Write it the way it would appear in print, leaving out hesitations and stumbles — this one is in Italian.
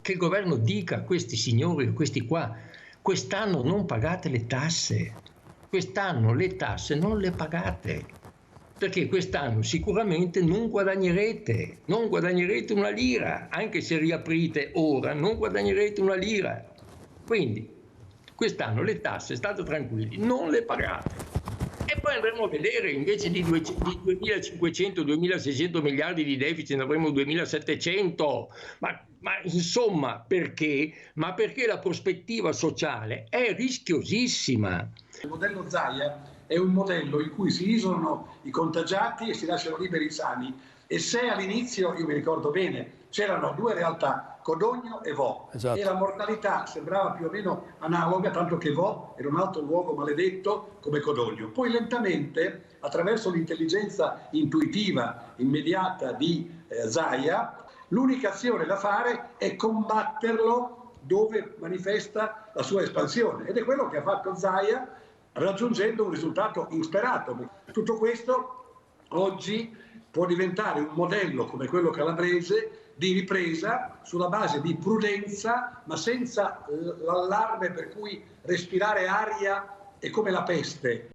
che il governo dica a questi signori, a questi qua, quest'anno non pagate le tasse, quest'anno le tasse non le pagate, perché quest'anno sicuramente non guadagnerete una lira, anche se riaprite ora, non guadagnerete una lira. Quindi quest'anno le tasse, state tranquilli, non le pagate. E poi andremo a vedere, invece di 2.500-2.600 miliardi di deficit ne avremo 2.700, ma insomma perché? Ma perché la prospettiva sociale è rischiosissima. Il modello Zaia è un modello in cui si isolano i contagiati e si lasciano liberi i sani. E se all'inizio, io mi ricordo bene, c'erano due realtà, Codogno e Vo, esatto, e la mortalità sembrava più o meno analoga, tanto che Vo era un altro luogo maledetto come Codogno. Poi lentamente, attraverso l'intelligenza intuitiva, immediata di Zaia, l'unica azione da fare è combatterlo dove manifesta la sua espansione. Ed è quello che ha fatto Zaia, raggiungendo un risultato insperato. Tutto questo oggi può diventare un modello come quello calabrese di ripresa sulla base di prudenza, ma senza l'allarme per cui respirare aria è come la peste.